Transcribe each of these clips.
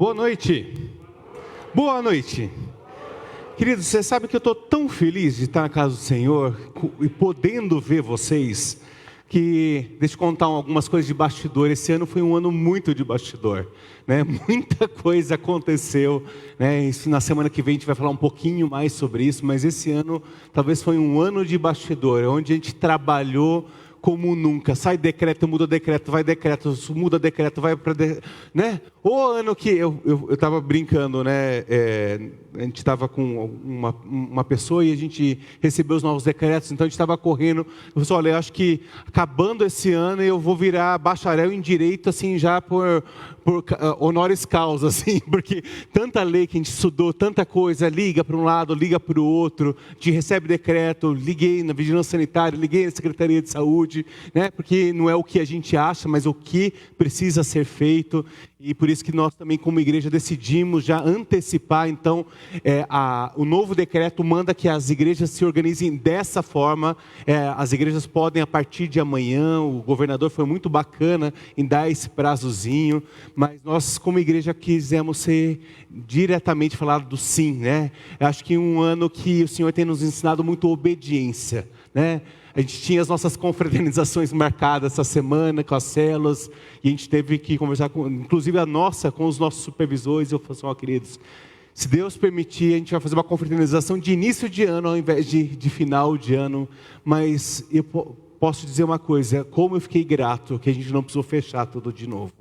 Boa noite. Boa noite. Queridos, você sabe que eu estou tão feliz de estar na casa do Senhor e podendo ver vocês, que deixa eu contar algumas coisas de bastidor. Esse ano foi um ano muito de bastidor, né? Muita coisa aconteceu, né? Isso, na semana que vem a gente vai falar um pouquinho mais sobre isso, mas esse ano talvez foi um ano de bastidor, onde a gente trabalhou como nunca. Sai decreto, muda decreto, vai decreto, muda decreto, vai para... né? O ano que eu estava brincando, né? A gente estava com uma pessoa e a gente recebeu os novos decretos, então a gente estava correndo. Eu falei, olha, eu acho que acabando esse ano eu vou virar bacharel em direito, assim, já por honoris causa, assim, porque tanta lei que a gente estudou, tanta coisa, liga para um lado, liga para o outro, te recebe decreto, liguei na vigilância sanitária, liguei na Secretaria de Saúde, né? Porque não é o que a gente acha, mas o que precisa ser feito. E por isso que nós também, como igreja, decidimos já antecipar. Então, o novo decreto manda que as igrejas se organizem dessa forma. As igrejas podem, a partir de amanhã, o governador foi muito bacana em dar esse prazozinho, mas nós, como igreja, quisemos ser diretamente falado do sim, né? Eu acho que um ano que o Senhor tem nos ensinado muito obediência, né? A gente tinha as nossas confraternizações marcadas essa semana com as células, e a gente teve que conversar, inclusive com os nossos supervisores. Eu falei assim, queridos, se Deus permitir, a gente vai fazer uma confraternização de início de ano ao invés de final de ano. Mas eu posso dizer uma coisa, como eu fiquei grato que a gente não precisou fechar tudo de novo.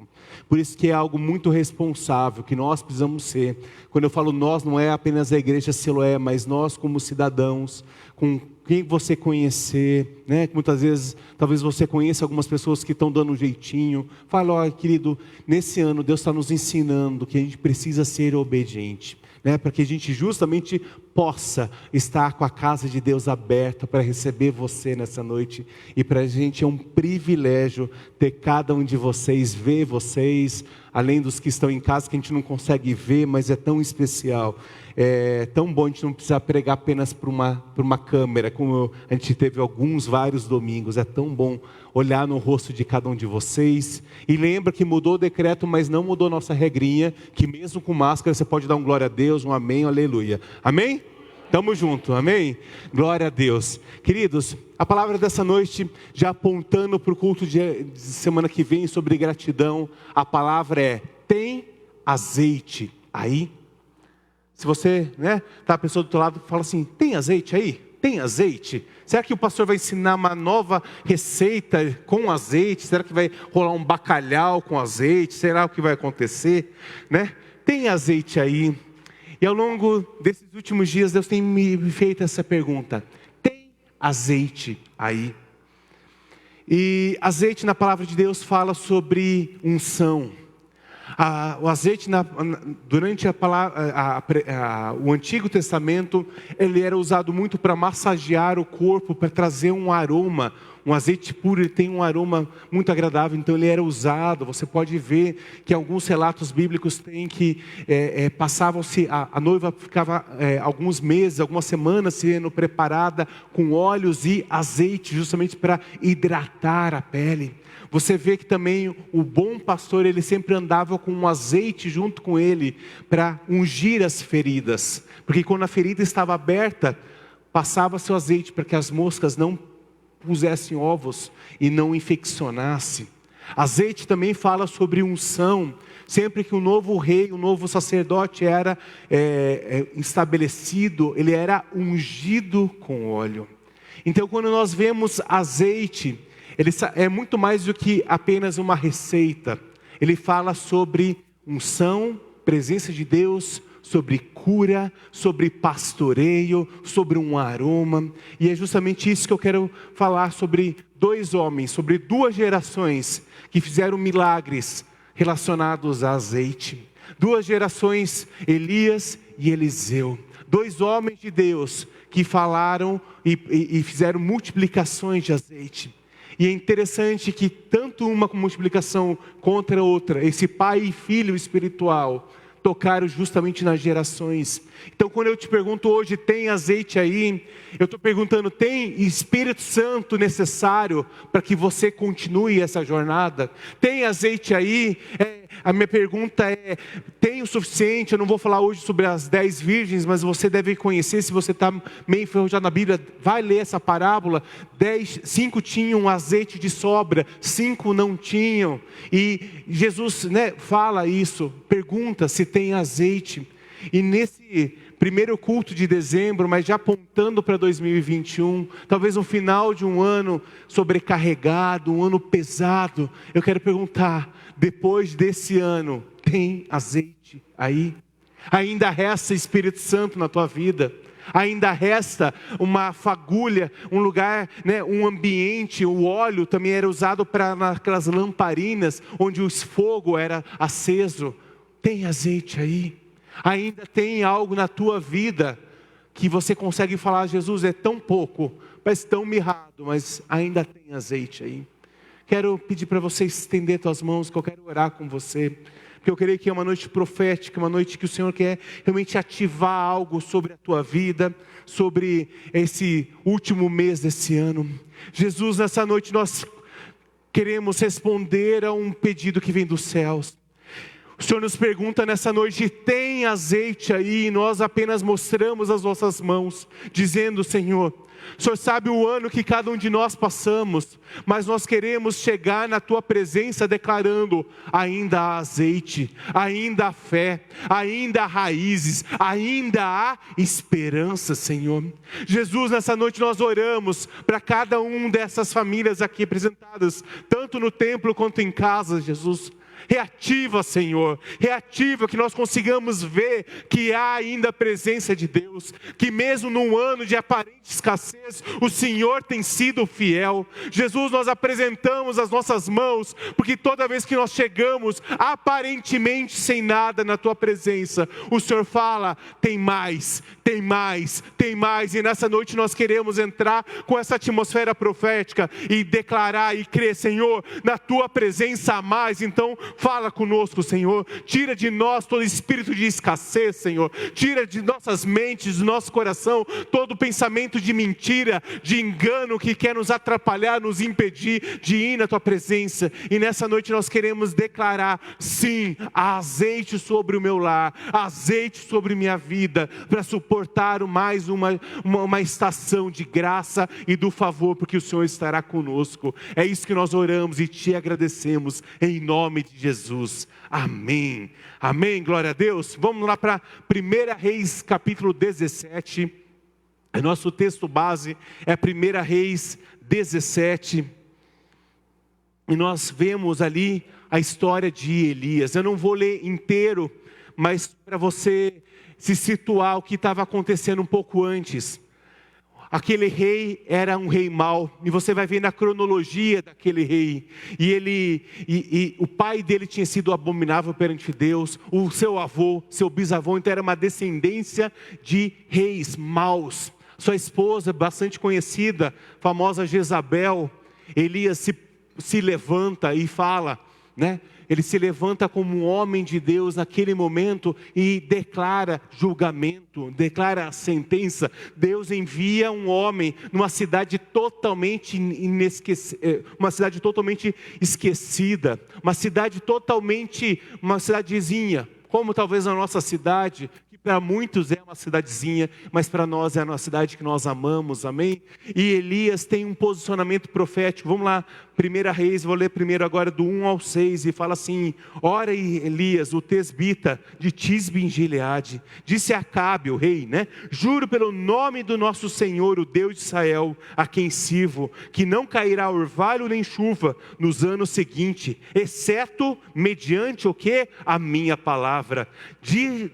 Por isso que é algo muito responsável, que nós precisamos ser. Quando eu falo nós, não é apenas a igreja Siloé, mas nós como cidadãos, com quem você conhecer, né? Muitas vezes, talvez você conheça algumas pessoas que estão dando um jeitinho. Fala, querido, nesse ano Deus está nos ensinando que a gente precisa ser obediente, né? Para que a gente justamente possa estar com a casa de Deus aberta para receber você nessa noite. E para a gente é um privilégio ter cada um de vocês, ver vocês, além dos que estão em casa, que a gente não consegue ver, mas é tão especial. É tão bom a gente não precisar pregar apenas por uma câmera, como a gente teve vários domingos. É tão bom olhar no rosto de cada um de vocês. E lembra que mudou o decreto, mas não mudou a nossa regrinha, que mesmo com máscara você pode dar um glória a Deus, um amém, um aleluia. Amém? Tamo junto, amém? Glória a Deus. Queridos, a palavra dessa noite, já apontando para o culto de semana que vem sobre gratidão, a palavra é: tem azeite aí? Se você, né, tá a pessoa do outro lado, fala assim, tem azeite aí? Tem azeite? Será que o pastor vai ensinar uma nova receita com azeite? Será que vai rolar um bacalhau com azeite? Será o que vai acontecer? Né? Tem azeite aí? E ao longo desses últimos dias, Deus tem me feito essa pergunta: tem azeite aí? E azeite na palavra de Deus fala sobre unção. O azeite, durante o Antigo Testamento, ele era usado muito para massagear o corpo, para trazer um aroma. Um azeite puro, ele tem um aroma muito agradável, então ele era usado. Você pode ver que alguns relatos bíblicos têm que passavam-se, a noiva ficava alguns meses, algumas semanas sendo preparada com óleos e azeite, justamente para hidratar a pele. Você vê que também o bom pastor, ele sempre andava com um azeite junto com ele, para ungir as feridas. Porque quando a ferida estava aberta, passava-se o azeite para que as moscas não pusessem ovos e não infeccionassem. Azeite também fala sobre unção. Sempre que um novo rei, um novo sacerdote era estabelecido, ele era ungido com óleo. Então, quando nós vemos azeite, ele é muito mais do que apenas uma receita. Ele fala sobre unção, presença de Deus, sobre cura, sobre pastoreio, sobre um aroma. E é justamente isso que eu quero falar sobre dois homens, sobre duas gerações que fizeram milagres relacionados a azeite. Duas gerações, Elias e Eliseu. Dois homens de Deus que falaram e fizeram multiplicações de azeite. E é interessante que tanto uma com multiplicação contra a outra, esse pai e filho espiritual, tocaram justamente nas gerações. Então, quando eu te pergunto hoje, tem azeite aí? Eu estou perguntando, tem Espírito Santo necessário para que você continue essa jornada? Tem azeite aí? a minha pergunta é, tem o suficiente? Eu não vou falar hoje sobre as 10 virgens, mas você deve conhecer, se você está meio enferrujado na Bíblia, vai ler essa parábola. 5 tinham azeite de sobra, 5 não tinham. E Jesus, fala isso, pergunta se tem azeite. E nesse primeiro culto de dezembro, mas já apontando para 2021, talvez no final de um ano sobrecarregado, um ano pesado, eu quero perguntar, depois desse ano, tem azeite aí? Ainda resta Espírito Santo na tua vida? Ainda resta uma fagulha, um lugar, um ambiente, o óleo também era usado para aquelas lamparinas, onde o fogo era aceso. Tem azeite aí? Ainda tem algo na tua vida que você consegue falar, Jesus, é tão pouco, parece tão mirrado, mas ainda tem azeite aí. Quero pedir para você estender tuas mãos, que eu quero orar com você, porque eu creio que é uma noite profética, uma noite que o Senhor quer realmente ativar algo sobre a tua vida, sobre esse último mês desse ano. Jesus, nessa noite nós queremos responder a um pedido que vem dos céus. O Senhor nos pergunta nessa noite, tem azeite aí? E nós apenas mostramos as nossas mãos, dizendo, Senhor, o Senhor sabe o ano que cada um de nós passamos, mas nós queremos chegar na Tua presença declarando, ainda há azeite, ainda há fé, ainda há raízes, ainda há esperança, Senhor. Jesus, nessa noite nós oramos para cada um dessas famílias aqui representadas, tanto no templo quanto em casa, Jesus. Reativa, Senhor, reativa, que nós consigamos ver que há ainda a presença de Deus, que mesmo num ano de aparente escassez, o Senhor tem sido fiel. Jesus, nós apresentamos as nossas mãos, porque toda vez que nós chegamos, aparentemente sem nada na Tua presença, o Senhor fala, tem mais, tem mais, tem mais, e nessa noite nós queremos entrar com essa atmosfera profética, e declarar e crer, Senhor, na Tua presença há mais. Então, fala conosco, Senhor, tira de nós todo espírito de escassez, Senhor, tira de nossas mentes, do nosso coração, todo pensamento de mentira, de engano que quer nos atrapalhar, nos impedir de ir na Tua presença. E nessa noite nós queremos declarar, sim, há azeite sobre o meu lar, azeite sobre minha vida, para suportar mais uma estação de graça e do favor, porque o Senhor estará conosco. É isso que nós oramos e Te agradecemos, em nome de Jesus, amém, amém, glória a Deus. Vamos lá para 1 Reis capítulo 17, nosso texto base é 1 Reis 17, e nós vemos ali a história de Elias. Eu não vou ler inteiro, mas para você se situar o que estava acontecendo um pouco antes. Aquele rei era um rei mau, e você vai ver na cronologia daquele rei, e o pai dele tinha sido abominável perante Deus, o seu avô, seu bisavô, então era uma descendência de reis maus. Sua esposa, bastante conhecida, famosa Jezabel, Elias se levanta e fala, ele se levanta como um homem de Deus naquele momento e declara julgamento, declara a sentença. Deus envia um homem numa cidade totalmente esquecida, uma cidadezinha, como talvez a nossa cidade, que para muitos é uma cidadezinha, mas para nós é a nossa cidade que nós amamos, amém? E Elias tem um posicionamento profético. Vamos lá, 1 Reis, vou ler primeiro agora do 1 ao 6, e fala assim: ora Elias, o tesbita de Tisbe em Gileade, disse a Acabe, o rei, juro pelo nome do nosso Senhor, o Deus de Israel, a quem sirvo, que não cairá orvalho nem chuva nos anos seguintes, exceto mediante o quê? A minha palavra.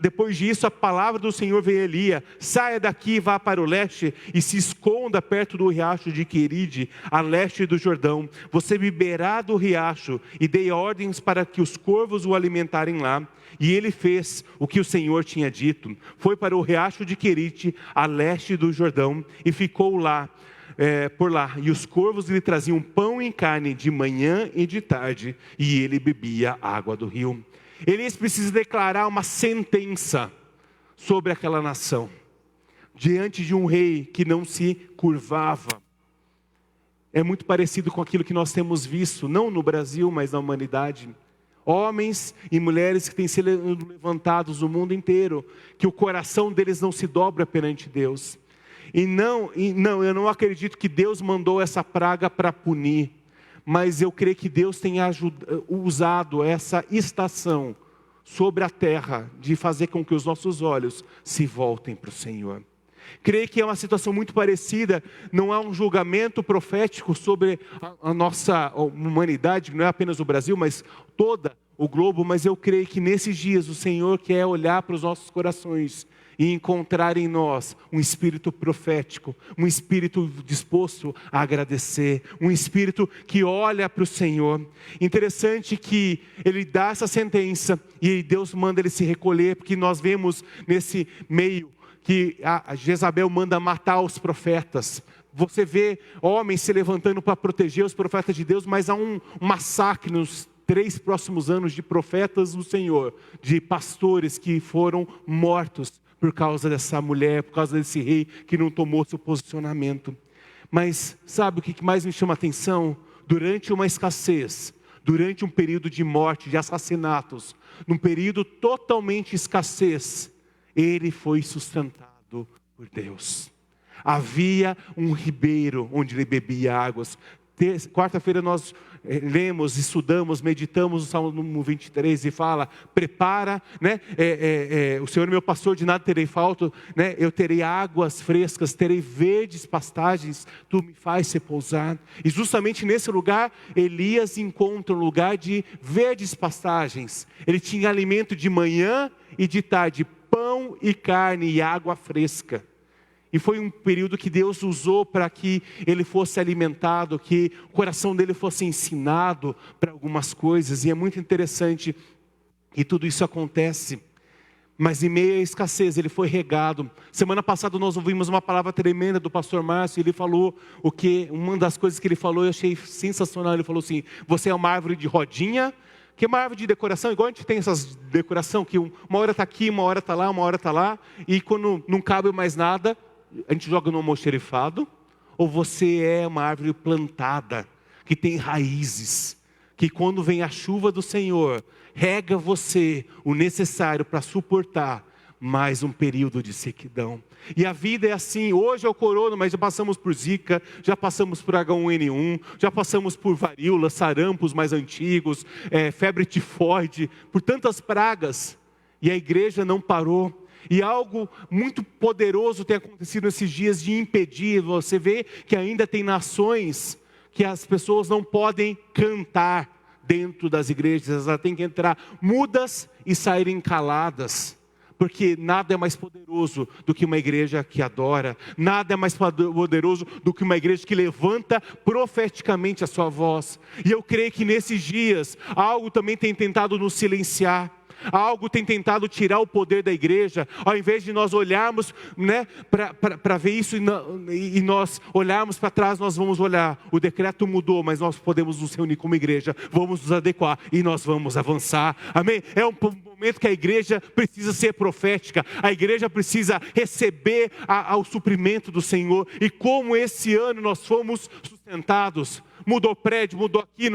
Depois disso, a palavra do Senhor veio a Elias: saia daqui e vá para o leste, e se esconda perto do riacho de Queride, a leste do Jordão. Você beberá do riacho, e dei ordens para que os corvos o alimentarem lá. E ele fez o que o Senhor tinha dito. Foi para o riacho de Querite, a leste do Jordão, e ficou lá, por lá. E os corvos lhe traziam pão e carne de manhã e de tarde, e ele bebia água do rio. Elias precisa declarar uma sentença sobre aquela nação, diante de um rei que não se curvava. É muito parecido com aquilo que nós temos visto, não no Brasil, mas na humanidade. Homens e mulheres que têm sido levantados no mundo inteiro, que o coração deles não se dobra perante Deus. E não, eu não acredito que Deus mandou essa praga para punir, mas eu creio que Deus tem usado essa estação sobre a terra, de fazer com que os nossos olhos se voltem para o Senhor. Creio que é uma situação muito parecida, não há um julgamento profético sobre a nossa humanidade, não é apenas o Brasil, mas todo o globo, mas eu creio que nesses dias o Senhor quer olhar para os nossos corações e encontrar em nós um espírito profético, um espírito disposto a agradecer, um espírito que olha para o Senhor. Interessante que Ele dá essa sentença e Deus manda ele se recolher, porque nós vemos nesse meio que a Jezabel manda matar os profetas. Você vê homens se levantando para proteger os profetas de Deus, mas há um massacre nos 3 próximos anos de profetas do Senhor, de pastores que foram mortos por causa dessa mulher, por causa desse rei que não tomou seu posicionamento. Mas sabe o que mais me chama a atenção? Durante uma escassez, durante um período de morte, de assassinatos, num período totalmente escassez, ele foi sustentado por Deus. Havia um ribeiro onde ele bebia águas. Quarta-feira nós lemos, estudamos, meditamos o Salmo 23 e fala, prepara, né? O Senhor é meu pastor, de nada terei falta, né? Eu terei águas frescas, terei verdes pastagens, tu me faz repousar. E justamente nesse lugar, Elias encontra um lugar de verdes pastagens. Ele tinha alimento de manhã e de tarde, pão e carne e água fresca. E foi um período que Deus usou para que ele fosse alimentado, que o coração dele fosse ensinado para algumas coisas. E é muito interessante que tudo isso acontece. Mas em meio à escassez, ele foi regado. Semana passada nós ouvimos uma palavra tremenda do pastor Márcio. Ele falou uma das coisas que ele falou, eu achei sensacional. Ele falou assim, você é uma árvore de rodinha, que é uma árvore de decoração, igual a gente tem essas decoração, que uma hora está aqui, uma hora está lá, uma hora está lá. E quando não cabe mais nada, a gente joga no almoxerifado. Ou você é uma árvore plantada, que tem raízes, que quando vem a chuva do Senhor, rega você o necessário para suportar mais um período de sequidão. E a vida é assim, hoje é o corona, mas já passamos por zika, já passamos por H1N1, já passamos por varíola, sarampos mais antigos, febre tifoide, por tantas pragas, e a igreja não parou. E algo muito poderoso tem acontecido nesses dias de impedir. Você vê que ainda tem nações que as pessoas não podem cantar dentro das igrejas, elas têm que entrar mudas e saírem caladas. Porque nada é mais poderoso do que uma igreja que adora, nada é mais poderoso do que uma igreja que levanta profeticamente a sua voz. E eu creio que nesses dias, algo também tem tentado nos silenciar. Algo tem tentado tirar o poder da igreja, ao invés de nós olharmos, né, para ver isso e nós olharmos para trás, nós vamos olhar, o decreto mudou, mas nós podemos nos reunir como igreja, vamos nos adequar e nós vamos avançar, amém? É um momento que a igreja precisa ser profética, a igreja precisa receber ao suprimento do Senhor, e como esse ano nós fomos sustentados, mudou prédio, mudou aqui,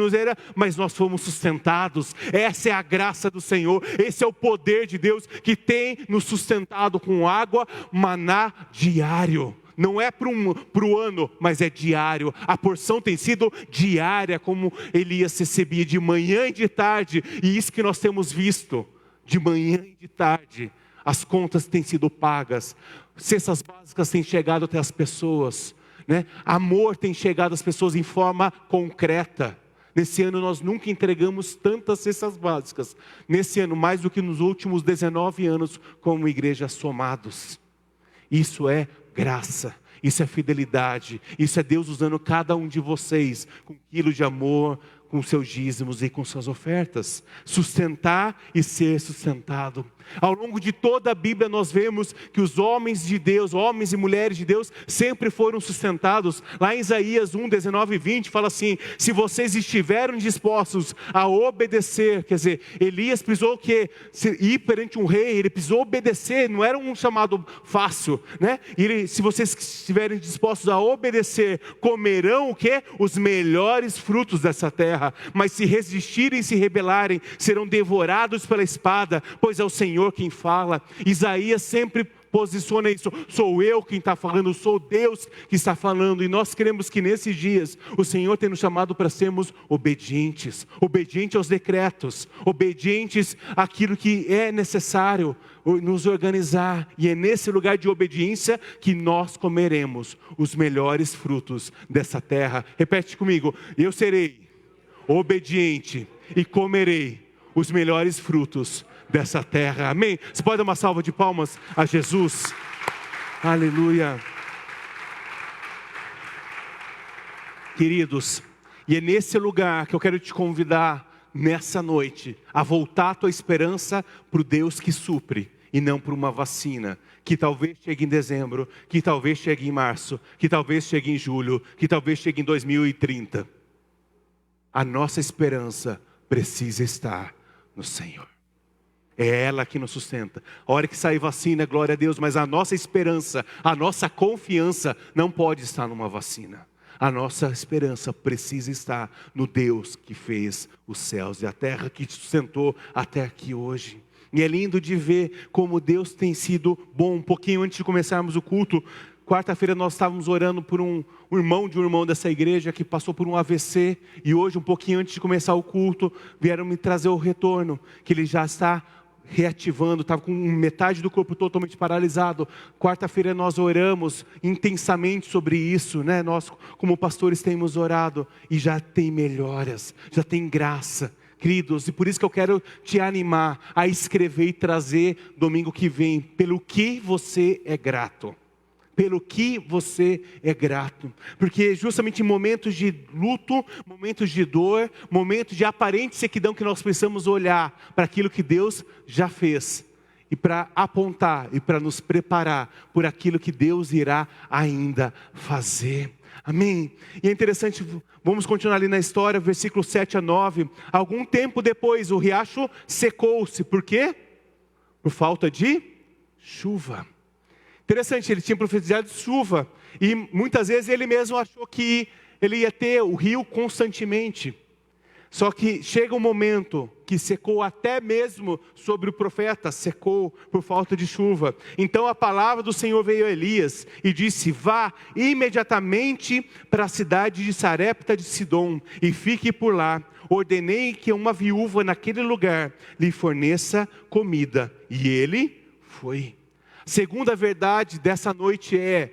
mas nós fomos sustentados. Essa é a graça do Senhor, esse é o poder de Deus que tem nos sustentado com água, maná diário. Não é para o ano, mas é diário. A porção tem sido diária, como Elias recebia de manhã e de tarde. E isso que nós temos visto, de manhã e de tarde. As contas têm sido pagas, cestas básicas têm chegado até as pessoas, né? Amor tem chegado às pessoas em forma concreta. Nesse ano nós nunca entregamos tantas cestas básicas. Nesse ano, mais do que nos últimos 19 anos, como igreja somados. Isso é graça, isso é fidelidade, isso é Deus usando cada um de vocês com um quilo de amor, com seus dízimos e com suas ofertas. Sustentar e ser sustentado. Ao longo de toda a Bíblia nós vemos que os homens de Deus, homens e mulheres de Deus, sempre foram sustentados. Lá em Isaías 1, 19 e 20 fala assim, se vocês estiverem dispostos a obedecer, quer dizer, Elias precisou ir perante um rei, ele precisou obedecer, não era um chamado fácil, né? Se vocês estiverem dispostos a obedecer, comerão o quê? Os melhores frutos dessa terra. terra, mas se resistirem e se rebelarem, serão devorados pela espada, pois é o Senhor quem fala. Isaías sempre posiciona isso, sou eu quem está falando, sou Deus que está falando, e nós queremos que nesses dias, o Senhor tem nos chamado para sermos obedientes, obedientes aos decretos, obedientes àquilo que é necessário, nos organizar, e é nesse lugar de obediência que nós comeremos os melhores frutos dessa terra. Repete comigo, eu serei obediente e comerei os melhores frutos dessa terra, amém? Você pode dar uma salva de palmas a Jesus? Aleluia. Queridos, e é nesse lugar que eu quero te convidar nessa noite a voltar a tua esperança para o Deus que supre, e não para uma vacina, que talvez chegue em dezembro, que talvez chegue em março, que talvez chegue em julho, que talvez chegue em 2030. A nossa esperança precisa estar no Senhor. É ela que nos sustenta. A hora que sair vacina, glória a Deus, mas a nossa esperança, a nossa confiança não pode estar numa vacina. A nossa esperança precisa estar no Deus que fez os céus e a terra, que te sustentou até aqui hoje. E é lindo de ver como Deus tem sido bom. Um pouquinho antes de começarmos o culto, quarta-feira nós estávamos orando por um irmão dessa igreja que passou por um AVC. E hoje, um pouquinho antes de começar o culto, vieram me trazer o retorno, que ele já está reativando, estava com metade do corpo totalmente paralisado. Quarta-feira nós oramos intensamente sobre isso, né? Nós como pastores temos orado e já tem melhoras, já tem graça, queridos. E por isso que eu quero te animar a escrever e trazer domingo que vem, pelo que você é grato. Pelo que você é grato, porque justamente em momentos de luto, momentos de dor, momentos de aparente sequidão, que nós precisamos olhar para aquilo que Deus já fez, e para apontar, e para nos preparar por aquilo que Deus irá ainda fazer, amém? E é interessante, vamos continuar ali na história, versículo 7 a 9, algum tempo depois o riacho secou-se, por quê? Por falta de chuva. Interessante, ele tinha profetizado chuva, e muitas vezes ele mesmo achou que ele ia ter o rio constantemente. Só que chega um momento que secou até mesmo sobre o profeta, secou por falta de chuva. Então a palavra do Senhor veio a Elias e disse, vá imediatamente para a cidade de Sarepta de Sidom e fique por lá. Ordenei que uma viúva naquele lugar lhe forneça comida. E ele foi. Segunda verdade dessa noite é,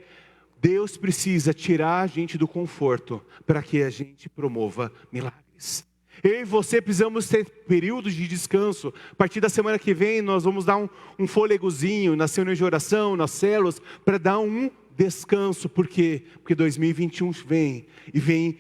Deus precisa tirar a gente do conforto para que a gente promova milagres. Eu e você precisamos ter períodos de descanso. A partir da semana que vem nós vamos dar um fôlegozinho nas reuniões de oração, nas células, para dar um descanso. Por quê? Porque 2021 vem e vem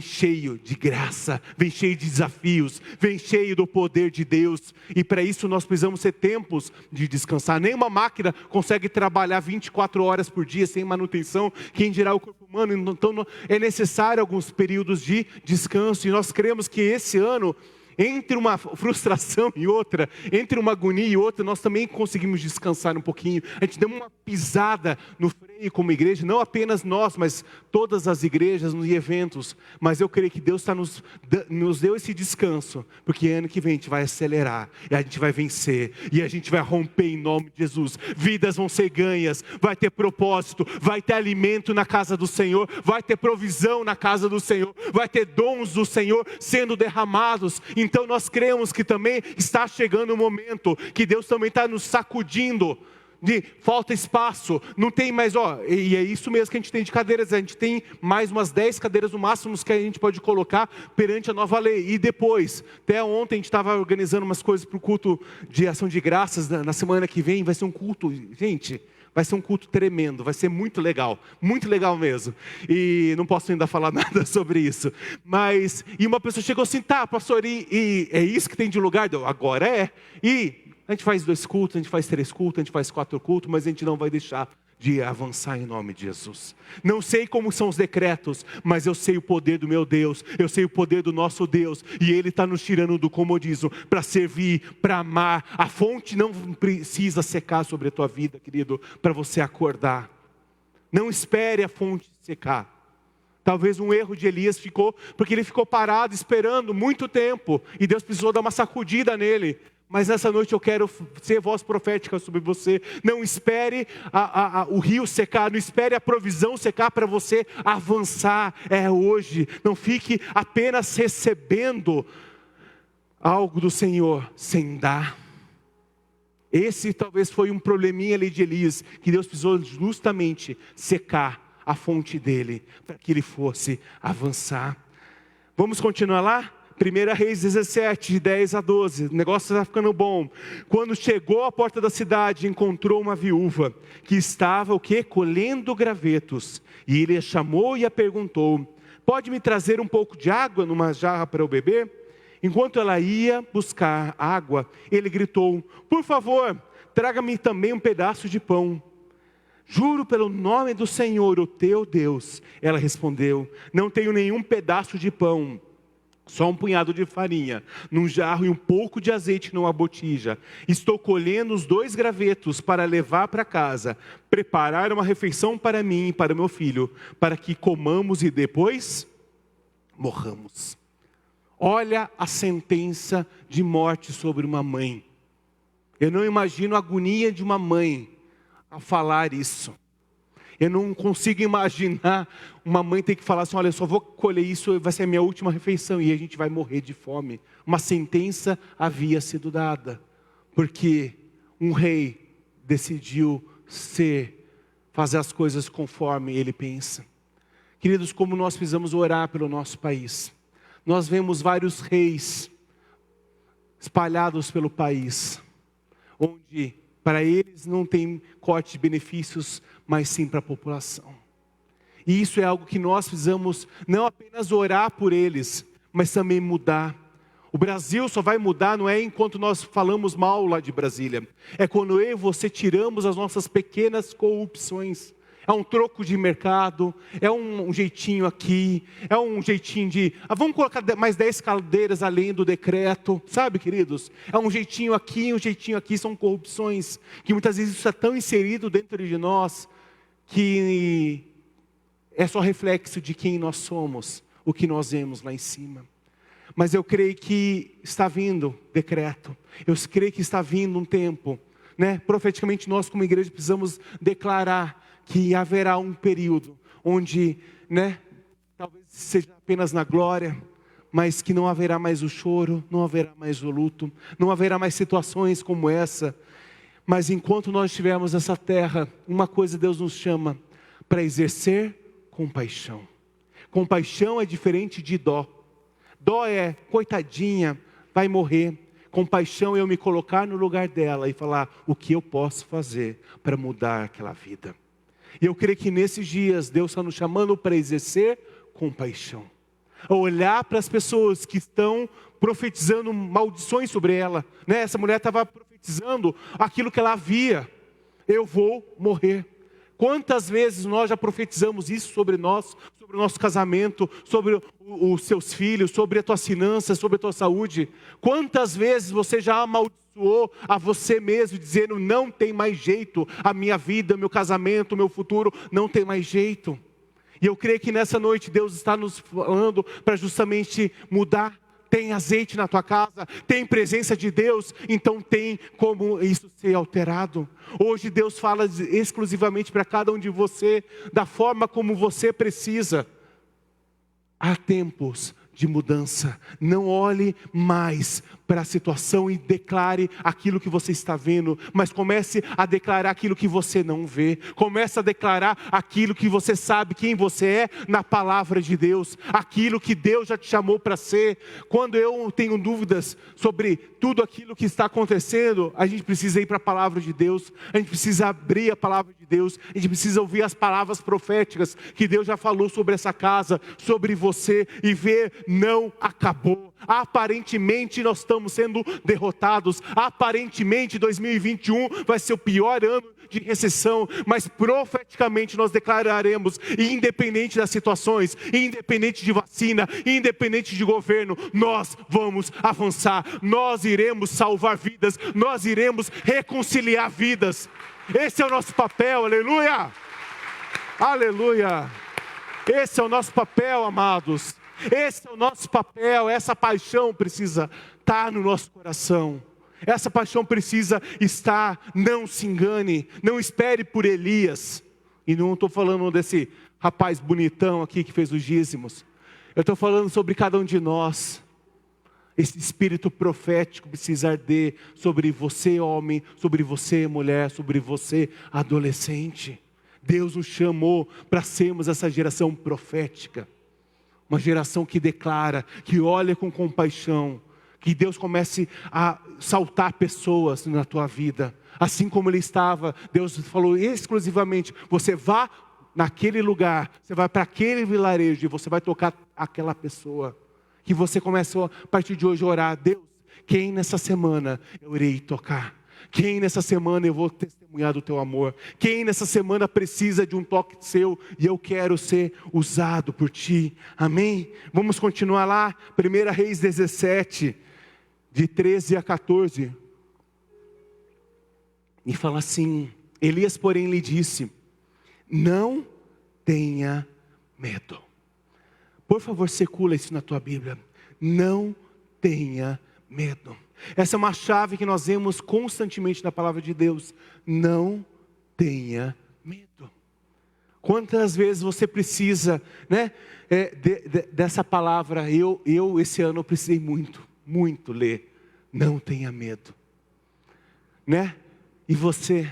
cheio de graça, vem cheio de desafios, vem cheio do poder de Deus, e para isso nós precisamos ter tempos de descansar. Nenhuma máquina consegue trabalhar 24 horas por dia sem manutenção, quem dirá o corpo humano? Então é necessário alguns períodos de descanso, e nós cremos que esse ano, entre uma frustração e outra, entre uma agonia e outra, nós também conseguimos descansar um pouquinho. A gente deu uma pisada no freio como igreja, não apenas nós, mas todas as igrejas e eventos. Mas eu creio que Deus nos deu esse descanso, porque ano que vem a gente vai acelerar, e a gente vai vencer, e a gente vai romper em nome de Jesus. Vidas vão ser ganhas, vai ter propósito, vai ter alimento na casa do Senhor, vai ter provisão na casa do Senhor, vai ter dons do Senhor sendo derramados. Então nós cremos que também está chegando o momento que Deus também está nos sacudindo de falta espaço, não tem mais, e é isso mesmo que a gente tem de cadeiras, a gente tem mais umas 10 cadeiras no máximo que a gente pode colocar perante a nova lei. E depois, até ontem a gente estava organizando umas coisas para o culto de ação de graças, na semana que vem vai ser um culto, gente, vai ser um culto tremendo, vai ser muito legal mesmo. E não posso ainda falar nada sobre isso. Mas, e uma pessoa chegou assim, tá, pastor, e é isso que tem de lugar? Agora é. E a gente faz 2 cultos, a gente faz 3 cultos, a gente faz 4 cultos, mas a gente não vai deixar de avançar em nome de Jesus. Não sei como são os decretos, mas eu sei o poder do meu Deus, eu sei o poder do nosso Deus, e Ele está nos tirando do comodismo, para servir, para amar. A fonte não precisa secar sobre a tua vida, querido, para você acordar. Não espere a fonte secar. Talvez um erro de Elias ficou, porque ele ficou parado, esperando muito tempo, e Deus precisou dar uma sacudida nele. Mas nessa noite eu quero ser voz profética sobre você. Não espere o rio secar, não espere a provisão secar para você avançar. É hoje. Não fique apenas recebendo algo do Senhor sem dar. Esse talvez foi um probleminha ali de Elias, que Deus precisou justamente secar a fonte dele, para que ele fosse avançar. Vamos continuar lá? 1 Reis 17, de 10 a 12, o negócio está ficando bom. Quando chegou à porta da cidade, encontrou uma viúva, que estava o quê? Colhendo gravetos. E ele a chamou e a perguntou: pode me trazer um pouco de água numa jarra para eu beber? Enquanto ela ia buscar água, ele gritou: por favor, traga-me também um pedaço de pão. Juro pelo nome do Senhor, o teu Deus. Ela respondeu: não tenho nenhum pedaço de pão, só um punhado de farinha, num jarro e um pouco de azeite numa botija. Estou colhendo os 2 gravetos para levar para casa, preparar uma refeição para mim e para meu filho, para que comamos e depois morramos. Olha a sentença de morte sobre uma mãe. Eu não imagino a agonia de uma mãe a falar isso. Eu não consigo imaginar uma mãe ter que falar assim: olha, eu só vou colher isso, vai ser a minha última refeição e a gente vai morrer de fome. Uma sentença havia sido dada, porque um rei decidiu fazer as coisas conforme ele pensa. Queridos, como nós precisamos orar pelo nosso país. Nós vemos vários reis espalhados pelo país, onde para eles não tem corte de benefícios, mas sim para a população. E isso é algo que nós precisamos não apenas orar por eles, mas também mudar. O Brasil só vai mudar não é enquanto nós falamos mal lá de Brasília. É quando eu e você tiramos as nossas pequenas corrupções. É um troco de mercado, é um jeitinho aqui, é um jeitinho de... vamos colocar mais 10 cadeiras além do decreto, sabe, queridos? É um jeitinho aqui, são corrupções, que muitas vezes isso é tão inserido dentro de nós, que é só reflexo de quem nós somos, o que nós vemos lá em cima. Mas eu creio que está vindo decreto, eu creio que está vindo um tempo, né? Profeticamente nós como igreja precisamos declarar que haverá um período onde, né, talvez seja apenas na glória, mas que não haverá mais o choro, não haverá mais o luto, não haverá mais situações como essa. Mas enquanto nós estivermos nessa terra, uma coisa Deus nos chama: para exercer compaixão. Compaixão é diferente de dó. Dó é, coitadinha, vai morrer. Compaixão é eu me colocar no lugar dela e falar o que eu posso fazer para mudar aquela vida. E eu creio que nesses dias Deus está nos chamando para exercer compaixão. A olhar para as pessoas que estão profetizando maldições sobre ela. Né? Essa mulher estava profetizando aquilo que ela via: eu vou morrer. Quantas vezes nós já profetizamos isso sobre nós, sobre o nosso casamento, sobre os seus filhos, sobre a tua finança, sobre a tua saúde? Quantas vezes você já amaldiçoou a você mesmo, dizendo: não tem mais jeito, a minha vida, meu casamento, meu futuro, não tem mais jeito. E eu creio que nessa noite Deus está nos falando para justamente mudar. Tem azeite na tua casa, tem presença de Deus, então tem como isso ser alterado. Hoje Deus fala exclusivamente para cada um de você, da forma como você precisa. Há tempos de mudança. Não olhe mais para a situação e declare aquilo que você está vendo, mas comece a declarar aquilo que você não vê. Comece a declarar aquilo que você sabe quem você é na palavra de Deus, aquilo que Deus já te chamou para ser. Quando eu tenho dúvidas sobre tudo aquilo que está acontecendo, a gente precisa ir para a palavra de Deus, a gente precisa abrir a palavra de Deus, a gente precisa ouvir as palavras proféticas que Deus já falou sobre essa casa, sobre você, e ver: não acabou. Aparentemente nós estamos sendo derrotados, aparentemente 2021 vai ser o pior ano de recessão, mas profeticamente nós declararemos: independente das situações, independente de vacina, independente de governo, nós vamos avançar, nós iremos salvar vidas, nós iremos reconciliar vidas. Esse é o nosso papel, aleluia, aleluia. Esse é o nosso papel, amados. Esse é o nosso papel. Essa paixão precisa estar no nosso coração. Essa paixão precisa estar. Não se engane. Não espere por Elias. E não estou falando desse rapaz bonitão aqui que fez os dízimos. Eu estou falando sobre cada um de nós. Esse espírito profético precisa arder sobre você, homem, sobre você, mulher, sobre você, adolescente. Deus nos chamou para sermos essa geração profética. Uma geração que declara, que olha com compaixão. Que Deus comece a saltar pessoas na tua vida. Assim como Ele estava, Deus falou exclusivamente, você vá naquele lugar, você vai para aquele vilarejo e você vai tocar aquela pessoa. Que você comece a partir de hoje a orar, Deus, quem nessa semana eu irei tocar? Quem nessa semana eu vou testemunhar do teu amor? Quem nessa semana precisa de um toque seu e eu quero ser usado por ti? Amém? Vamos continuar lá, 1 Reis 17, de 13 a 14. E fala assim, Elias porém lhe disse, não tenha medo. Por favor, circula isso na tua Bíblia. Não tenha medo. Essa é uma chave que nós vemos constantemente na palavra de Deus. Não tenha medo. Quantas vezes você precisa, né, dessa palavra? Eu esse ano precisei muito ler. Não tenha medo. Né? E você,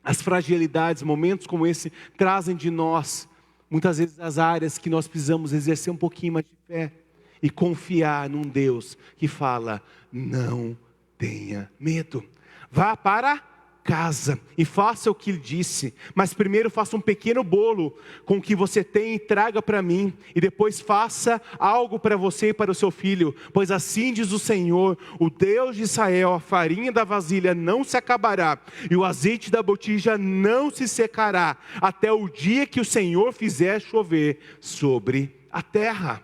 as fragilidades, momentos como esse, trazem de nós, muitas vezes as áreas que nós precisamos exercer um pouquinho mais de fé. E confiar num Deus que fala, não tenha medo. Vá para casa e faça o que Ele disse. Mas primeiro faça um pequeno bolo com o que você tem e traga para mim. E depois faça algo para você e para o seu filho. Pois assim diz o Senhor, o Deus de Israel, a farinha da vasilha não se acabará. E o azeite da botija não se secará. Até o dia que o Senhor fizer chover sobre a terra.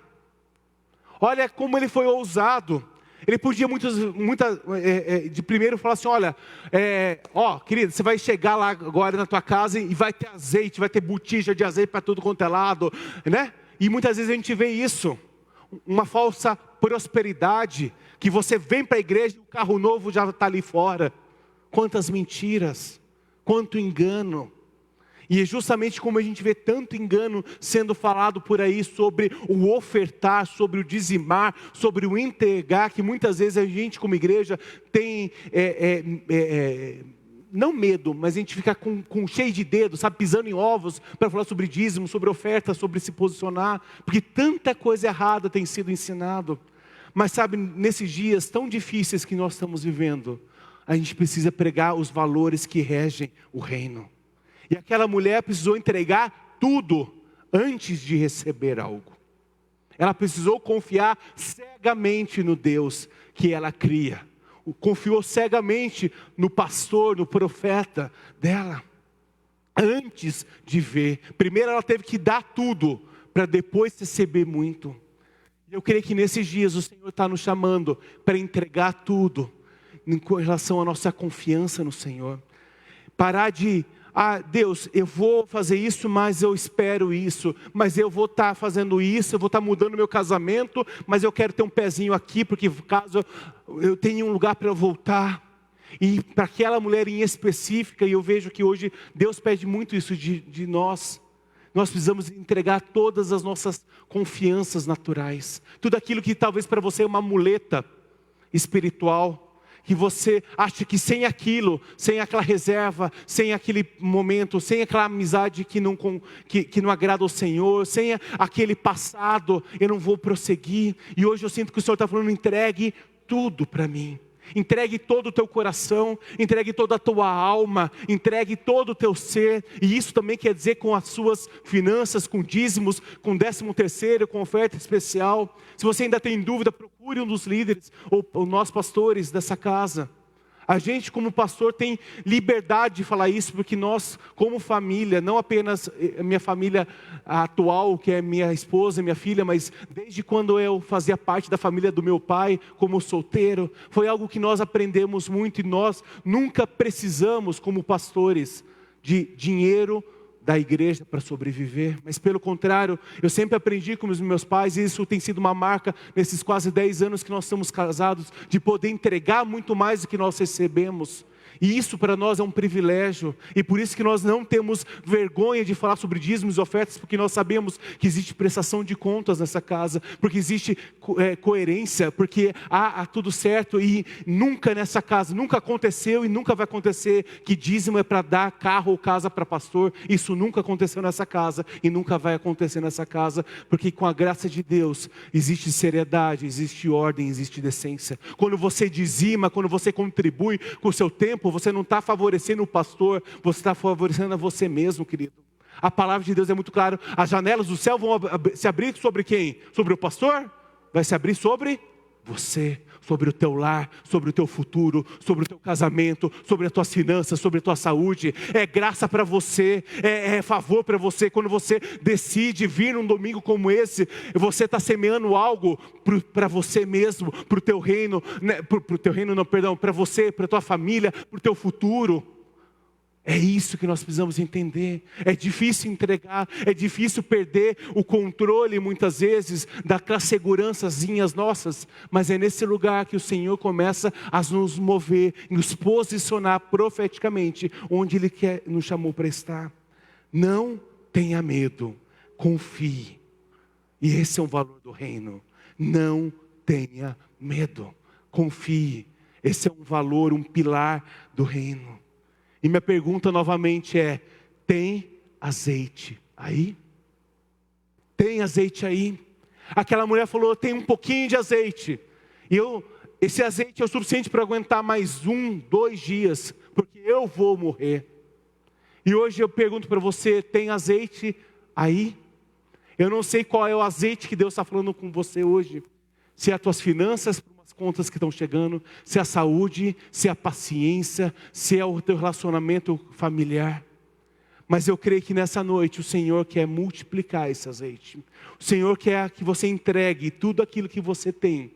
Olha como ele foi ousado. Ele podia de primeiro falar assim, olha, querido, você vai chegar lá agora na tua casa e vai ter azeite, vai ter botija de azeite para tudo quanto é lado, né? E muitas vezes a gente vê isso, uma falsa prosperidade, que você vem para a igreja e o carro novo já está ali fora. Quantas mentiras, quanto engano. E é justamente como a gente vê tanto engano sendo falado por aí sobre o ofertar, sobre o dizimar, sobre o entregar, que muitas vezes a gente como igreja tem, não medo, mas a gente fica com cheio de dedos, sabe, pisando em ovos para falar sobre dízimo, sobre oferta, sobre se posicionar, porque tanta coisa errada tem sido ensinado. Mas sabe, nesses dias tão difíceis que nós estamos vivendo, a gente precisa pregar os valores que regem o reino. E aquela mulher precisou entregar tudo antes de receber algo. Ela precisou confiar cegamente no Deus que ela cria. Confiou cegamente no pastor, no profeta dela. Antes de ver. Primeiro ela teve que dar tudo para depois receber muito. Eu creio que nesses dias o Senhor está nos chamando para entregar tudo em relação à nossa confiança no Senhor. Parar de... Deus, eu vou fazer isso, mas eu espero isso. Mas eu vou estar fazendo isso, eu vou estar mudando meu casamento, mas eu quero ter um pezinho aqui, porque caso eu tenha um lugar para eu voltar. E para aquela mulher em específica, e eu vejo que hoje Deus pede muito isso de nós. Nós precisamos entregar todas as nossas confianças naturais. Tudo aquilo que talvez para você é uma muleta espiritual. Que você acha que sem aquilo, sem aquela reserva, sem aquele momento, sem aquela amizade que não agrada ao Senhor, sem aquele passado, eu não vou prosseguir. E hoje eu sinto que o Senhor está falando, entregue tudo para mim. Entregue todo o teu coração, entregue toda a tua alma, entregue todo o teu ser. E isso também quer dizer com as suas finanças, com dízimos, com 13º, com oferta especial. Se você ainda tem dúvida, procure um dos líderes ou nós pastores dessa casa. A gente como pastor tem liberdade de falar isso, porque nós como família, não apenas a minha família atual, que é minha esposa e minha filha, mas desde quando eu fazia parte da família do meu pai, como solteiro, foi algo que nós aprendemos muito e nós nunca precisamos como pastores de dinheiro da igreja para sobreviver, mas pelo contrário, eu sempre aprendi com os meus pais, e isso tem sido uma marca nesses quase 10 anos que nós estamos casados, de poder entregar muito mais do que nós recebemos. E isso para nós é um privilégio, e por isso que nós não temos vergonha de falar sobre dízimos e ofertas, porque nós sabemos que existe prestação de contas nessa casa, porque existe coerência, porque há tudo certo, e nunca nessa casa, nunca aconteceu e nunca vai acontecer que dízimo é para dar carro ou casa para pastor. Isso nunca aconteceu nessa casa e nunca vai acontecer nessa casa, porque com a graça de Deus existe seriedade, existe ordem, existe decência. Quando você dizima, quando você contribui com o seu tempo, você não está favorecendo o pastor, você está favorecendo a você mesmo, querido. A palavra de Deus é muito clara. As janelas do céu vão se abrir sobre quem? Sobre o pastor? Vai se abrir sobre você, sobre o teu lar, sobre o teu futuro, sobre o teu casamento, sobre as tuas finanças, sobre a tua saúde. É graça para você, é favor para você. Quando você decide vir num domingo como esse, você está semeando algo para você mesmo, para o teu reino, né? Para o teu reino não, perdão, para você, para a tua família, para o teu futuro. É isso que nós precisamos entender. É difícil entregar, é difícil perder o controle muitas vezes daquelas segurançazinhas nossas, mas é nesse lugar que o Senhor começa a nos mover, nos posicionar profeticamente onde Ele nos chamou para estar. Não tenha medo, confie. E esse é o valor do reino. Não tenha medo, confie. Esse é um valor, um pilar do reino. E minha pergunta novamente é: tem azeite aí? Tem azeite aí? Aquela mulher falou: tem um pouquinho de azeite. E esse azeite é o suficiente para aguentar mais 1, 2 dias, porque eu vou morrer. E hoje eu pergunto para você: tem azeite aí? Eu não sei qual é o azeite que Deus está falando com você hoje. Se é as tuas finanças, contas que estão chegando, se é a saúde, se é a paciência, se é o teu relacionamento familiar. Mas eu creio que nessa noite o Senhor quer multiplicar esse azeite. O Senhor quer que você entregue tudo aquilo que você tem,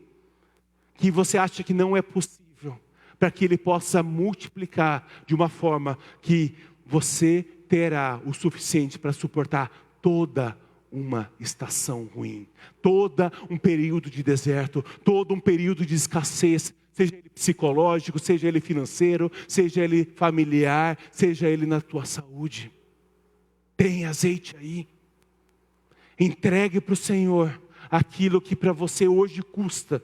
que você acha que não é possível, para que Ele possa multiplicar de uma forma que você terá o suficiente para suportar toda uma estação ruim, todo um período de deserto, todo um período de escassez, seja ele psicológico, seja ele financeiro, seja ele familiar, seja ele na tua saúde. Tem azeite aí. Entregue para o Senhor aquilo que para você hoje custa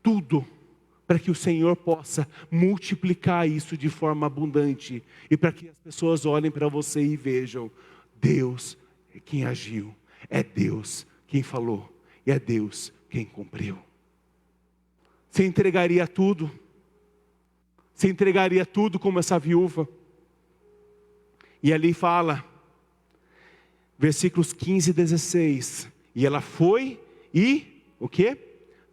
tudo, para que o Senhor possa multiplicar isso de forma abundante, e para que as pessoas olhem para você e vejam: Deus é quem agiu. É Deus quem falou, e é Deus quem cumpriu. Você entregaria tudo? Você entregaria tudo como essa viúva? E ali fala, versículos 15 e 16. E ela foi e, o quê?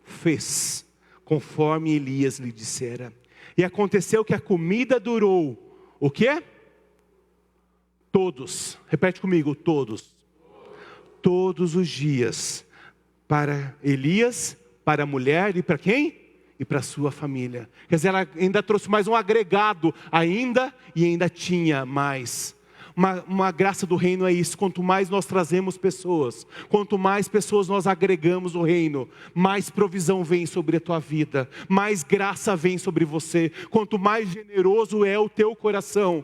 Fez, conforme Elias lhe dissera. E aconteceu que a comida durou, o quê? Todos, repete comigo, todos os dias, para Elias, para a mulher e para quem? E para a sua família. Quer dizer, ela ainda trouxe mais um agregado, ainda tinha mais. Uma graça do reino é isso: quanto mais nós trazemos pessoas, quanto mais pessoas nós agregamos o reino, mais provisão vem sobre a tua vida, mais graça vem sobre você. Quanto mais generoso é o teu coração,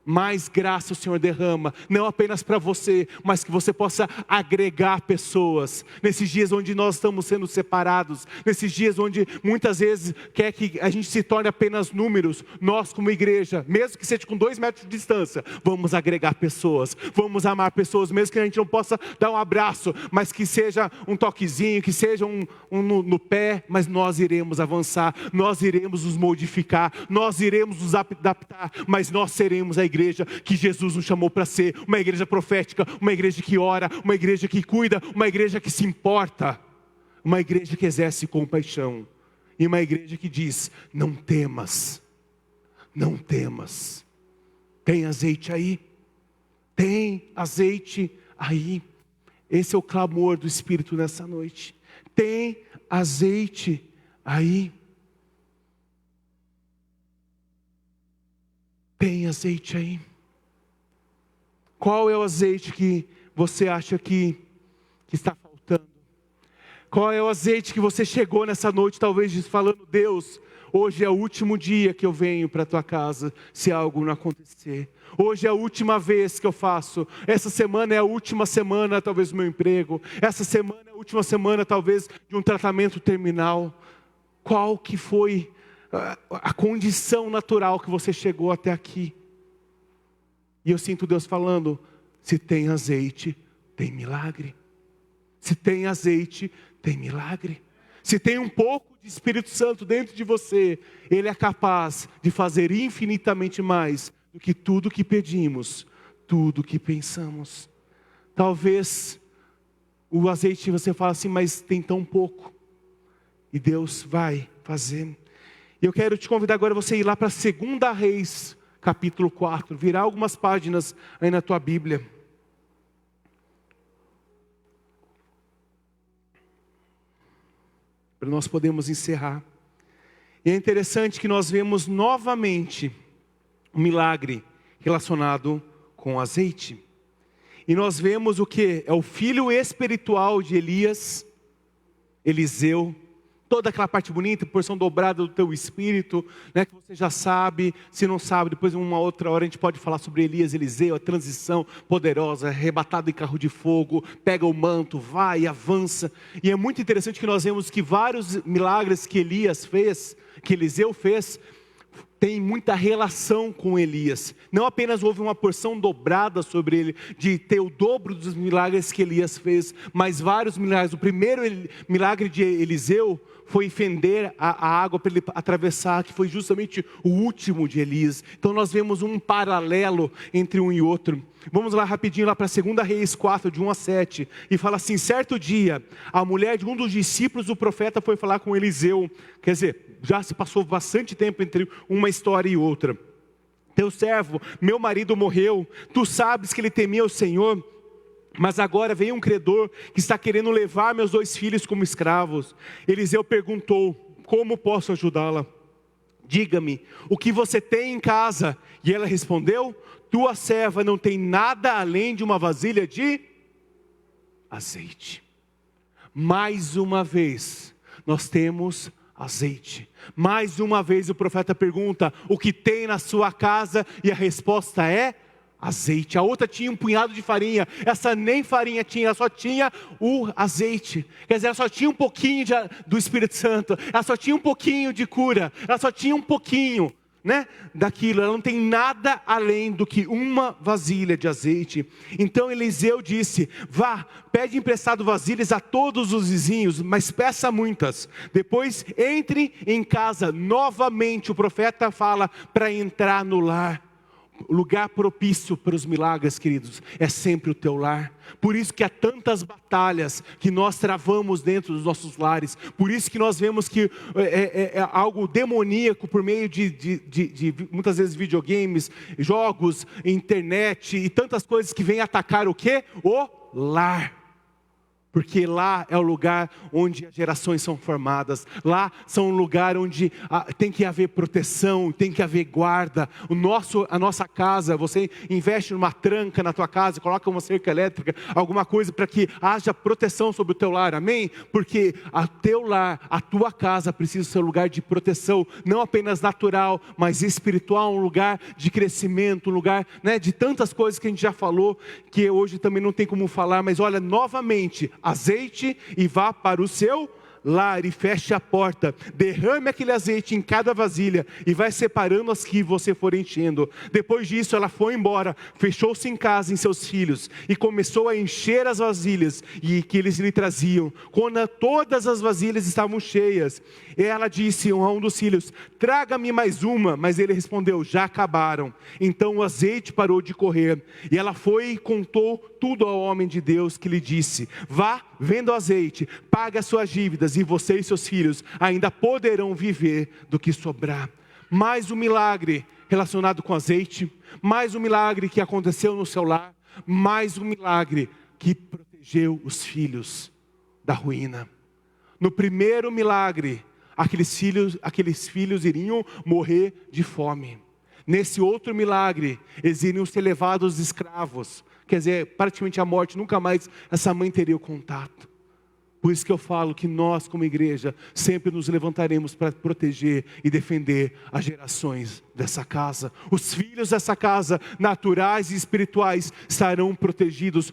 mais graça o Senhor derrama, não apenas para você, mas que você possa agregar pessoas, nesses dias onde nós estamos sendo separados, nesses dias onde muitas vezes quer que a gente se torne apenas números. Nós como igreja, mesmo que seja com 2 metros de distância, vamos agregar pessoas, vamos amar pessoas, mesmo que a gente não possa dar um abraço, mas que seja um toquezinho, que seja no pé, mas nós iremos avançar, nós iremos nos modificar, nós iremos nos adaptar, mas nós seremos a igreja que Jesus nos chamou para ser, uma igreja profética, uma igreja que ora, uma igreja que cuida, uma igreja que se importa, uma igreja que exerce compaixão, e uma igreja que diz: não temas, não temas. Tem azeite aí? Tem azeite aí? Esse é o clamor do Espírito nessa noite. Tem azeite aí? Tem azeite aí? Qual é o azeite que você acha que está faltando? Qual é o azeite que você chegou nessa noite, talvez falando: Deus, hoje é o último dia que eu venho para a tua casa, se algo não acontecer. Hoje é a última vez que eu faço. Essa semana é a última semana, talvez, do meu emprego. Essa semana é a última semana, talvez, de um tratamento terminal. Qual que foi a condição natural que você chegou até aqui? E eu sinto Deus falando: se tem azeite, tem milagre. Se tem azeite, tem milagre. Se tem um pouco de Espírito Santo dentro de você, Ele é capaz de fazer infinitamente mais do que tudo que pedimos, tudo que pensamos. Talvez o azeite você fala assim: mas tem tão pouco. E Deus vai fazer. Eu quero te convidar agora a você ir lá para 2 Reis, capítulo 4. Virar algumas páginas aí na tua Bíblia. Para nós podermos encerrar. E é interessante que nós vemos novamente um milagre relacionado com azeite. E nós vemos o que? É o filho espiritual de Elias, Eliseu. Toda aquela parte bonita, porção dobrada do teu espírito, né, que você já sabe. Se não sabe, depois em uma outra hora a gente pode falar sobre Elias, Eliseu, a transição poderosa, arrebatado em carro de fogo, pega o manto, vai, avança. E é muito interessante que nós vemos que vários milagres que Elias fez, que Eliseu fez, tem muita relação com Elias. Não apenas houve uma porção dobrada sobre ele, de ter o dobro dos milagres que Elias fez, mas vários milagres. O primeiro milagre de Eliseu foi fender a água para ele atravessar, que foi justamente o último de Elias. Então nós vemos um paralelo entre um e outro. Vamos lá rapidinho, lá para 2 Reis 4, de 1 a 7. E fala assim: certo dia, a mulher de um dos discípulos do profeta foi falar com Eliseu. Quer dizer, já se passou bastante tempo entre uma história e outra. Teu servo, meu marido morreu. Tu sabes que ele temia o Senhor. Mas agora veio um credor que está querendo levar meus 2 filhos como escravos. Eliseu perguntou: como posso ajudá-la? Diga-me, o que você tem em casa? E ela respondeu: tua serva não tem nada além de uma vasilha de azeite. Mais uma vez, nós temos azeite. Mais uma vez o profeta pergunta: o que tem na sua casa? E a resposta é azeite. A outra tinha um punhado de farinha, essa nem farinha tinha, ela só tinha o azeite. Quer dizer, ela só tinha um pouquinho do Espírito Santo, ela só tinha um pouquinho de cura, ela só tinha um pouquinho, né, daquilo. Ela não tem nada além do que uma vasilha de azeite. Então Eliseu disse: vá, pede emprestado vasilhas a todos os vizinhos, mas peça muitas. Depois entre em casa. Novamente o profeta fala para entrar no lar. O lugar propício para os milagres, queridos, é sempre o teu lar. Por isso que há tantas batalhas que nós travamos dentro dos nossos lares. Por isso que nós vemos que é algo demoníaco por meio de muitas vezes videogames, jogos, internet e tantas coisas que vêm atacar o quê? O lar. Porque lá é o lugar onde as gerações são formadas. Lá são um lugar onde tem que haver proteção, tem que haver guarda. A nossa casa, você investe numa tranca na tua casa, coloca uma cerca elétrica, alguma coisa para que haja proteção sobre o teu lar, amém? Porque a teu lar, a tua casa precisa ser um lugar de proteção, não apenas natural, mas espiritual, um lugar de crescimento, um lugar, né, de tantas coisas que a gente já falou, que hoje também não tem como falar, mas olha, novamente, azeite, e vá para o seu lar e feche a porta, derrame aquele azeite em cada vasilha e vai separando as que você for enchendo. Depois disso ela foi embora, fechou-se em casa em seus filhos e começou a encher as vasilhas e que eles lhe traziam. Quando todas as vasilhas estavam cheias, ela disse a um dos filhos: traga-me mais uma. Mas ele respondeu: já acabaram. Então o azeite parou de correr e ela foi e contou tudo ao homem de Deus, que lhe disse: vá, venda o azeite, pague as suas dívidas e você e seus filhos ainda poderão viver do que sobrar. Mais um milagre relacionado com azeite, mais um milagre que aconteceu no seu lar, mais um milagre que protegeu os filhos da ruína. No primeiro milagre, aqueles filhos iriam morrer de fome. Nesse outro milagre, eles iriam ser levados escravos, Quer dizer, praticamente a morte, nunca mais essa mãe teria o contato. Por isso que eu falo que nós, como igreja, sempre nos levantaremos para proteger e defender as gerações dessa casa. Os filhos dessa casa, naturais e espirituais, estarão protegidos.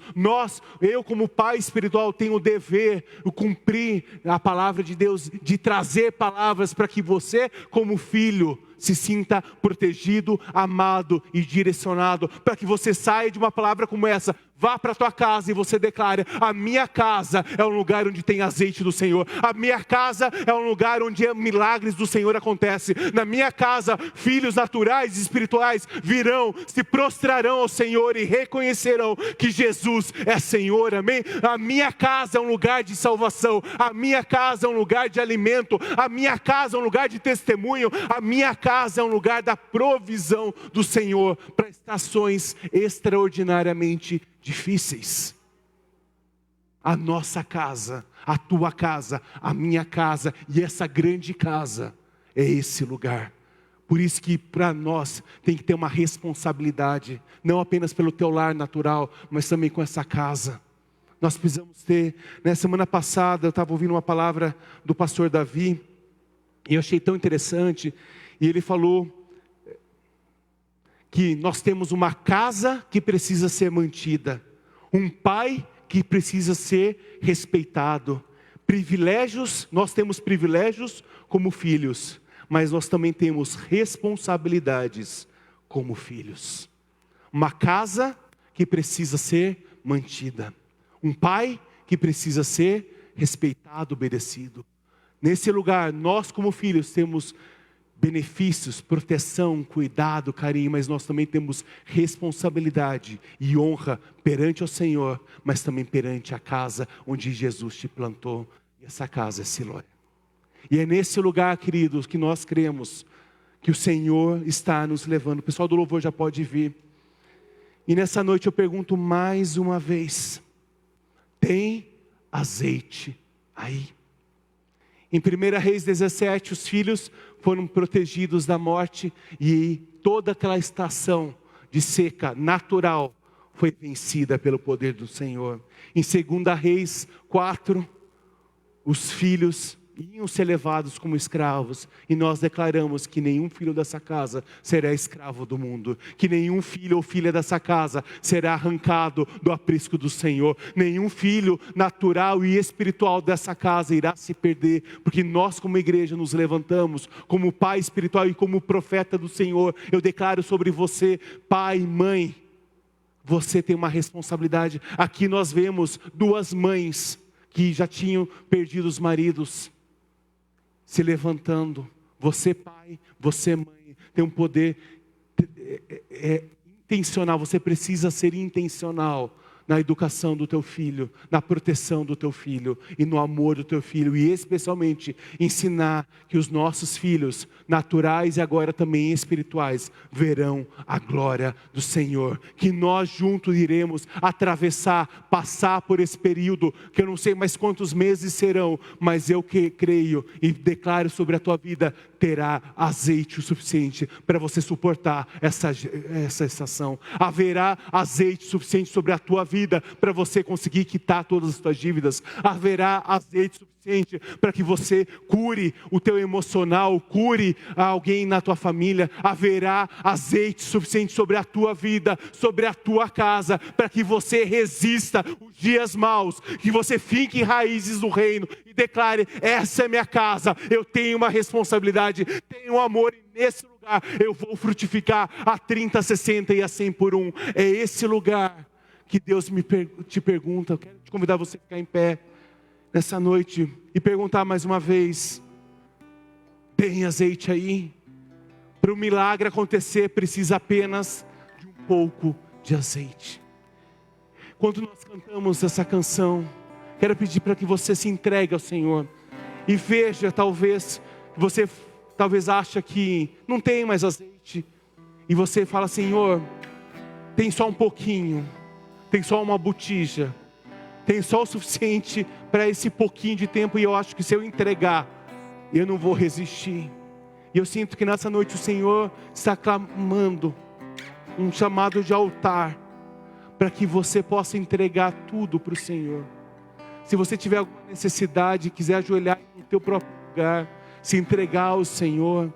Eu como pai espiritual, tenho o dever, o cumprir a palavra de Deus, de trazer palavras para que você, como filho, se sinta protegido, amado e direcionado, para que você saia de uma palavra como essa, vá para a tua casa e você declare: a minha casa é um lugar onde tem azeite do Senhor, a minha casa é um lugar onde milagres do Senhor acontecem, na minha casa filhos naturais e espirituais virão, se prostrarão ao Senhor e reconhecerão que Jesus é Senhor, amém? A minha casa é um lugar de salvação, a minha casa é um lugar de alimento, a minha casa é um lugar de testemunho, a minha casa é um lugar da provisão do Senhor para estações extraordinariamente difíceis. A nossa casa, a tua casa, a minha casa e essa grande casa é esse lugar. Por isso que para nós tem que ter uma responsabilidade, não apenas pelo teu lar natural, mas também com essa casa. Nós precisamos ter, na semana passada eu estava ouvindo uma palavra do pastor Davi, e eu achei tão interessante, e ele falou que nós temos uma casa que precisa ser mantida, um pai que precisa ser respeitado, privilégios, nós temos privilégios como filhos, mas nós também temos responsabilidades como filhos. Uma casa que precisa ser mantida, um pai que precisa ser respeitado, obedecido. Nesse lugar, nós como filhos temos benefícios, proteção, cuidado, carinho, mas nós também temos responsabilidade e honra perante o Senhor, mas também perante a casa onde Jesus te plantou, e essa casa é Siloé. E é nesse lugar, queridos, que nós cremos que o Senhor está nos levando. O pessoal do louvor já pode vir. E nessa noite eu pergunto mais uma vez: tem azeite aí? Em 1 Reis 17, os filhos foram protegidos da morte e toda aquela estação de seca natural foi vencida pelo poder do Senhor. Em 2 Reis 4, os filhos iam ser levados como escravos, e nós declaramos que nenhum filho dessa casa será escravo do mundo, que nenhum filho ou filha dessa casa será arrancado do aprisco do Senhor, nenhum filho natural e espiritual dessa casa irá se perder, porque nós como igreja nos levantamos como pai espiritual e como profeta do Senhor. Eu declaro sobre você, pai e mãe, você tem uma responsabilidade. Aqui nós vemos duas mães que já tinham perdido os maridos se levantando. Você pai, você mãe, tem um poder intencional. Você precisa ser intencional na educação do teu filho, na proteção do teu filho e no amor do teu filho, e especialmente ensinar que os nossos filhos naturais e agora também espirituais verão a glória do Senhor, que nós juntos iremos atravessar, passar por esse período, que eu não sei mais quantos meses serão, mas eu que creio e declaro sobre a tua vida, terá azeite o suficiente para você suportar essa estação. Haverá azeite suficiente sobre a tua vida para você conseguir quitar todas as suas dívidas. Haverá azeite suficiente para que você cure o teu emocional, cure alguém na tua família. Haverá azeite suficiente sobre a tua vida, sobre a tua casa, para que você resista os dias maus, que você fique em raízes do reino e declare: essa é minha casa, eu tenho uma responsabilidade, tenho um amor, e nesse lugar eu vou frutificar a 30, 60 e a 100 por um. É esse lugar que Deus te pergunta. Eu quero te convidar você a ficar em pé nessa noite e perguntar mais uma vez: tem azeite aí? Para o milagre acontecer, precisa apenas de um pouco de azeite. Quando nós cantamos essa canção, quero pedir para que você se entregue ao Senhor e veja, talvez você acha que não tem mais azeite, e você fala: Senhor, tem só um pouquinho, tem só uma botija, tem só o suficiente para esse pouquinho de tempo, e eu acho que se eu entregar, eu não vou resistir. E eu sinto que nessa noite o Senhor está clamando um chamado de altar, para que você possa entregar tudo para o Senhor. Se você tiver alguma necessidade, quiser ajoelhar no teu próprio lugar, se entregar ao Senhor,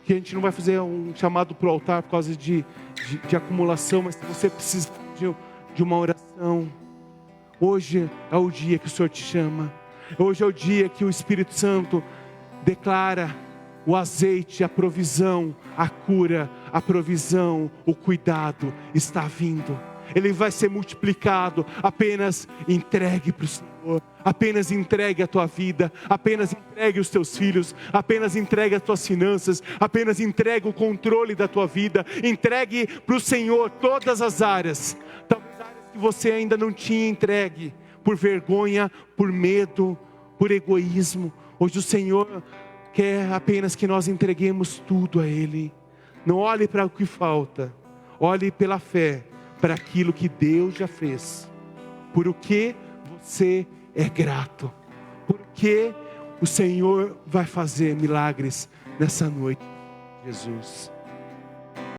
que a gente não vai fazer um chamado para o altar por causa de acumulação, mas se você precisa de uma oração, hoje é o dia que o Senhor te chama. Hoje é o dia que o Espírito Santo declara o azeite, a provisão, a cura, a provisão, o cuidado está vindo. Ele vai ser multiplicado. Apenas entregue para o Senhor. Apenas entregue a tua vida. Apenas entregue os teus filhos. Apenas entregue as tuas finanças. Apenas entregue o controle da tua vida. Entregue para o Senhor todas as áreas. Talvez áreas que você ainda não tinha entregue, por vergonha, por medo, por egoísmo. Hoje o Senhor quer apenas que nós entreguemos tudo a Ele. Não olhe para o que falta. Olhe pela fé para aquilo que Deus já fez. Por o que você é grato. Por que o Senhor vai fazer milagres nessa noite. Jesus.